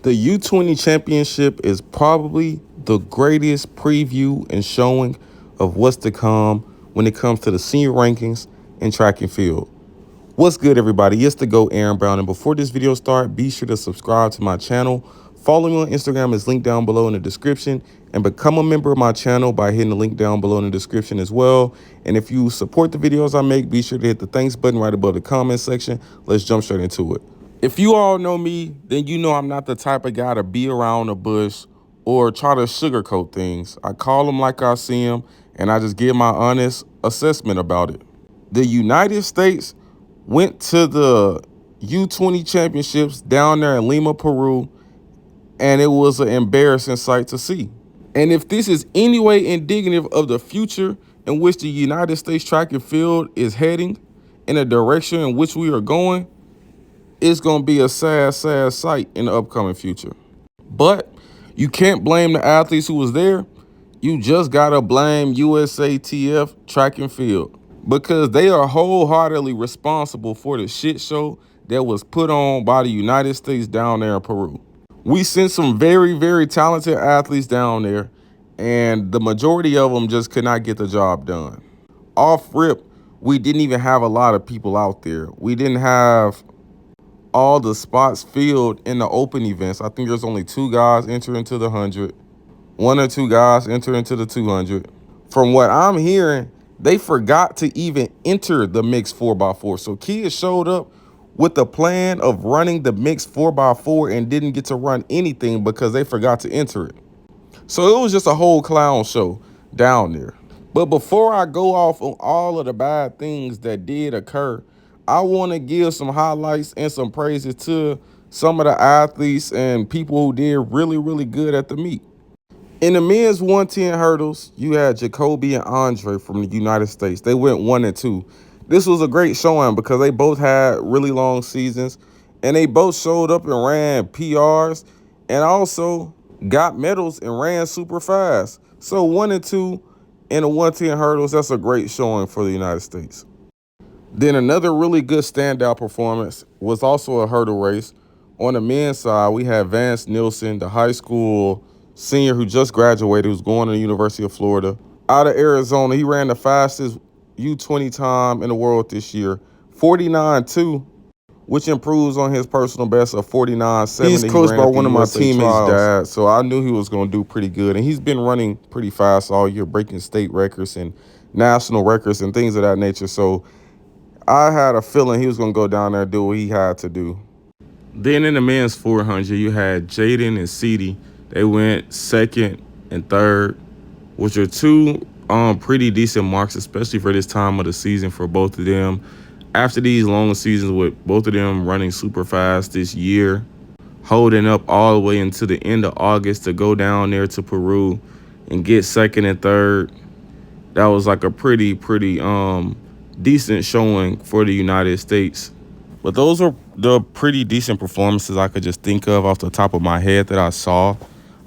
The U20 championship is probably the greatest preview and showing of what's to come when it comes to the senior rankings in track and field. What's good, everybody? It's the GOAT, Aaron Brown. And before this video starts, be sure to subscribe to my channel. Follow me on Instagram, is linked down below in the description. And become a member of my channel by hitting the link down below in the description as well. And if you support the videos I make, be sure to hit the thanks button right above the comment section. Let's jump straight into it. If you all know me, then you know I'm not the type of guy to be around the bush or try to sugarcoat things. I call them like I see them, and I just give my honest assessment about it. The United States went to the U20 championships down there in Lima, Peru, and it was an embarrassing sight to see. And if this is any way indicative of the future in which the United States track and field is heading, in a direction in which we are going, it's going to be a sad, sad sight in the upcoming future. But you can't blame the athletes who was there. You just got to blame USATF track and field, because they are wholeheartedly responsible for the shit show that was put on by the United States down there in Peru. We sent some very, very talented athletes down there, and the majority of them just could not get the job done. Off rip, we didn't even have a lot of people out there. We didn't have all the spots filled in the open events. I think there's only 2 guys enter into the 100. 1 or 2 guys enter into the 200. From what I'm hearing, they forgot to even enter the mixed 4x4. So kids showed up with the plan of running the mixed 4x4 and didn't get to run anything because they forgot to enter it. So it was just a whole clown show down there. But before I go off on all of the bad things that did occur, I want to give some highlights and some praises to some of the athletes and people who did really, really good at the meet. In the men's 110 hurdles, you had Jacoby and Andre from the United States. They went 1 and 2. This was a great showing because they both had really long seasons, and they both showed up and ran PRs and also got medals and ran super fast. So 1 and 2 in the 110 hurdles, that's a great showing for the United States. Then another really good standout performance was also a hurdle race. On the men's side, we had Vance Nilsson, the high school senior who just graduated, who's going to the University of Florida. Out of Arizona, he ran the fastest U20 time in the world this year, 49.2, which improves on his personal best of 49.7. He's coached by one of my teammates' dad, so I knew he was going to do pretty good. And he's been running pretty fast all year, breaking state records and national records and things of that nature. So I had a feeling he was going to go down there and do what he had to do. Then in the men's 400, you had Jaden and Ceedee. They went 2nd and 3rd, which are 2 pretty decent marks, especially for this time of the season for both of them. After these long seasons with both of them running super fast this year, holding up all the way into the end of August to go down there to Peru and get 2nd and 3rd, that was like a pretty decent showing for the United States. But those are the pretty decent performances I could just think of off the top of my head that I saw.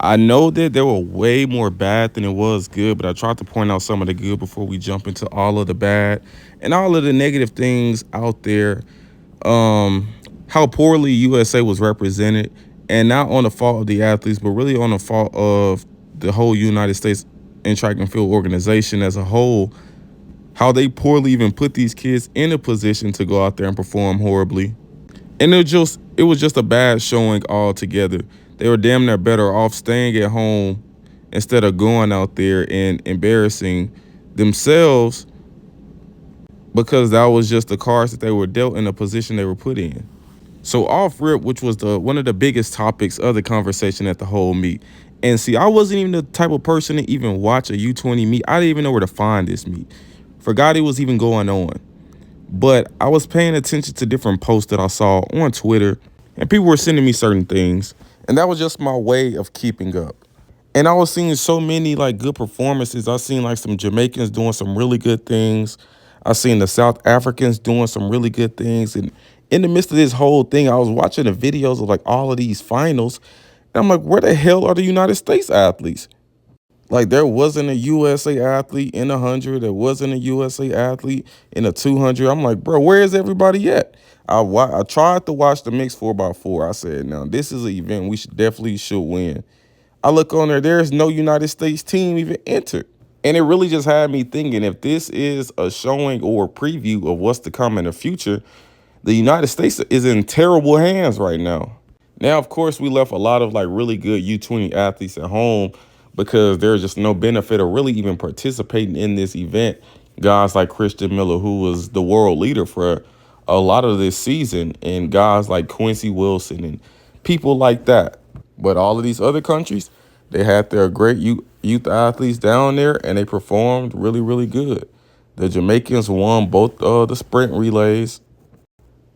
I know that there were way more bad than it was good, but I tried to point out some of the good before we jump into all of the bad and all of the negative things out there. How poorly USA was represented, and not on the fault of the athletes, but really on the fault of the whole United States and track and field organization as a whole. How they poorly even put these kids in a position to go out there and perform horribly. And it was just a bad showing altogether. They were damn near better off staying at home instead of going out there and embarrassing themselves, because that was just the cards that they were dealt in the position they were put in. So off rip, which was one of the biggest topics of the conversation at the whole meet. And see, I wasn't even the type of person to even watch a U20 meet. I didn't even know where to find this meet. Forgot it was even going on. But I was paying attention to different posts that I saw on Twitter, and people were sending me certain things, and that was just my way of keeping up. And I was seeing so many like good performances. I seen like some Jamaicans doing some really good things. I seen the South Africans doing some really good things. And in the midst of this whole thing, I was watching the videos of like all of these finals, and I'm like, where the hell are the United States athletes? Like, there wasn't a USA athlete in 100. There wasn't a USA athlete in a 200. I'm like, bro, where is everybody at? I tried to watch the mixed 4x4. I said, now this is an event we should win. I look on there, there's no United States team even entered. And it really just had me thinking, if this is a showing or a preview of what's to come in the future, the United States is in terrible hands right now. Now, of course, we left a lot of like really good U20 athletes at home because there's just no benefit of really even participating in this event. Guys like Christian Miller, who was the world leader for a lot of this season, and guys like Quincy Wilson and people like that. But all of these other countries, they had their great youth athletes down there, and they performed really, really good. The Jamaicans won both the sprint relays,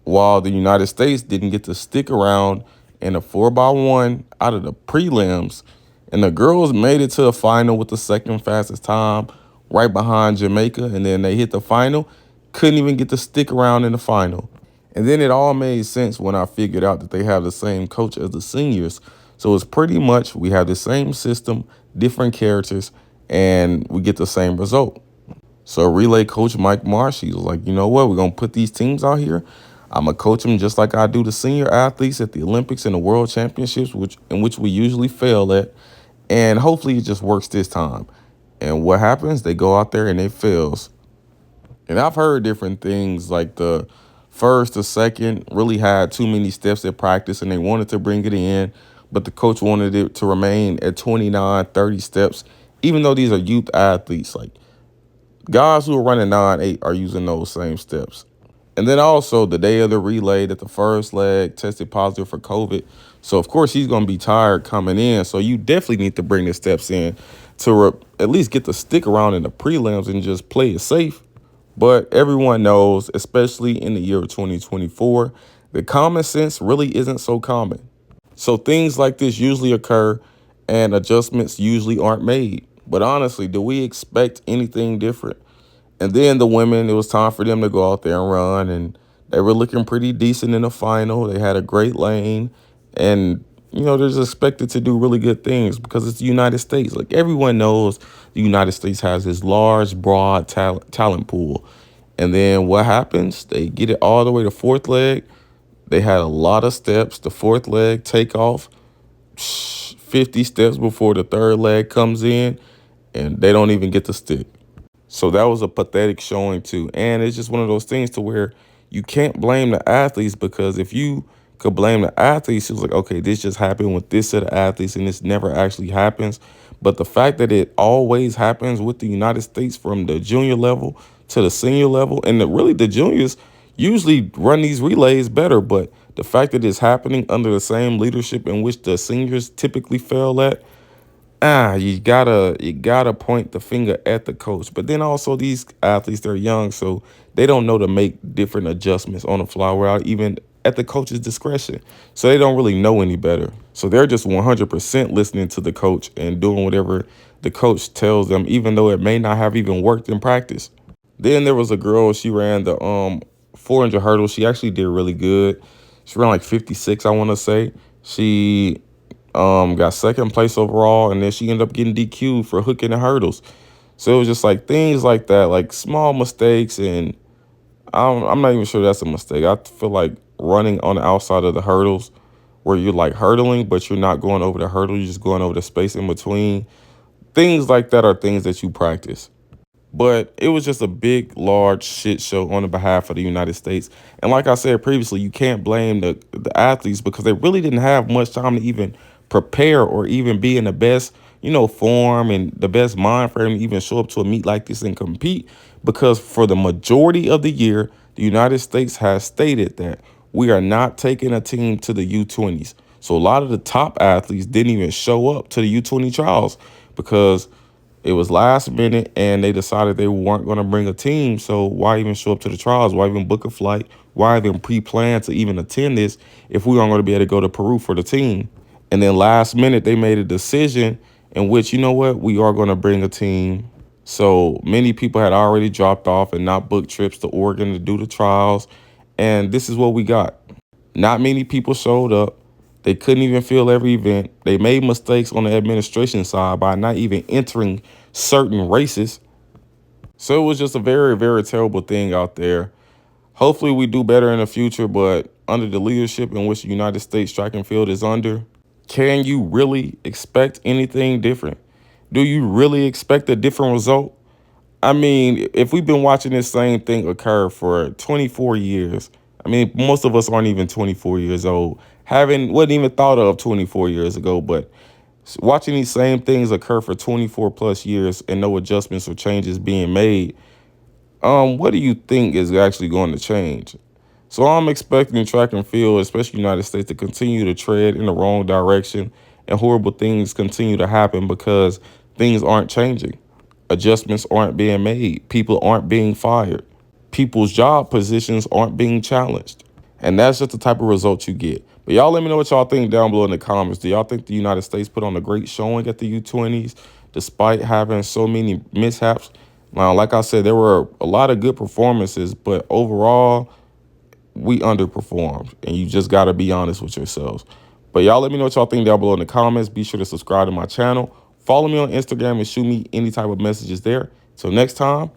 while the United States didn't get to stick around in a 4x1 out of the prelims. And the girls made it to a final with the second fastest time, right behind Jamaica. And then they hit the final, couldn't even get to stick around in the final. And then it all made sense when I figured out that they have the same coach as the seniors. So it's pretty much we have the same system, different characters, and we get the same result. So relay coach Mike Marsh, he was like, you know what, we're going to put these teams out here. I'm going to coach them just like I do the senior athletes at the Olympics and the World Championships, which we usually fail at. And hopefully it just works this time. And what happens? They go out there and it fails. And I've heard different things like the first, the second really had too many steps at practice and they wanted to bring it in, but the coach wanted it to remain at 29, 30 steps, even though these are youth athletes. Like guys who are running 9-8 are using those same steps. And then also the day of the relay that the first leg tested positive for COVID. So, of course, he's going to be tired coming in. So you definitely need to bring the steps in to at least get to stick around in the prelims and just play it safe. But everyone knows, especially in the year of 2024, that common sense really isn't so common. So things like this usually occur and adjustments usually aren't made. But honestly, do we expect anything different? And then the women, it was time for them to go out there and run, and they were looking pretty decent in the final. They had a great lane, and they're just expected to do really good things because it's the United States. Like everyone knows, the United States has this large, broad talent pool. And then what happens? They get it all the way to fourth leg. They had a lot of steps. The fourth leg takeoff, 50 steps before the third leg comes in, and they don't even get to stick. So that was a pathetic showing too. And it's just one of those things to where you can't blame the athletes, because if you could blame the athletes, it was like, okay, this just happened with this set of athletes and this never actually happens. But the fact that it always happens with the United States from the junior level to the senior level, and really the juniors usually run these relays better. But the fact that it's happening under the same leadership in which the seniors typically fail at, you gotta point the finger at the coach. But then also these athletes, they're young, so they don't know to make different adjustments on the fly without even at the coach's discretion. So they don't really know any better. So they're just 100% listening to the coach and doing whatever the coach tells them, even though it may not have even worked in practice. Then there was a girl, she ran the 400 hurdles. She actually did really good. She ran like 56, I want to say. She got second place overall, and then she ended up getting DQ'd for hooking the hurdles. So it was just like things like that, like small mistakes, and I'm not even sure that's a mistake. I feel like running on the outside of the hurdles, where you're like hurdling, but you're not going over the hurdle, you're just going over the space in between. Things like that are things that you practice. But it was just a big, large shit show on the behalf of the United States. And like I said previously, you can't blame the athletes because they really didn't have much time to even prepare or even be in the best, form and the best mind frame to even show up to a meet like this and compete. Because for the majority of the year, the United States has stated that we are not taking a team to the U20s. So a lot of the top athletes didn't even show up to the U20 trials because it was last minute and they decided they weren't going to bring a team. So why even show up to the trials? Why even book a flight? Why even pre-plan to even attend this if we aren't going to be able to go to Peru for the team? And then last minute, they made a decision in which, we are going to bring a team. So many people had already dropped off and not booked trips to Oregon to do the trials. And this is what we got. Not many people showed up. They couldn't even fill every event. They made mistakes on the administration side by not even entering certain races. So it was just a very, very terrible thing out there. Hopefully we do better in the future, but under the leadership in which the United States track and field is under, can you really expect anything different? Do you really expect a different result? I mean, if we've been watching this same thing occur for 24 years, I mean, most of us aren't even 24 years old. Wasn't even thought of 24 years ago, but watching these same things occur for 24 plus years and no adjustments or changes being made, what do you think is actually going to change? So I'm expecting track and field, especially United States, to continue to tread in the wrong direction and horrible things continue to happen because things aren't changing. Adjustments aren't being made. People aren't being fired. People's job positions aren't being challenged. And that's just the type of results you get. But y'all let me know what y'all think down below in the comments. Do y'all think the United States put on a great showing at the U20s despite having so many mishaps? Now, like I said, there were a lot of good performances, but overall, we underperformed. And you just got to be honest with yourselves. But y'all let me know what y'all think down below in the comments. Be sure to subscribe to my channel. Follow me on Instagram and shoot me any type of messages there. Till next time,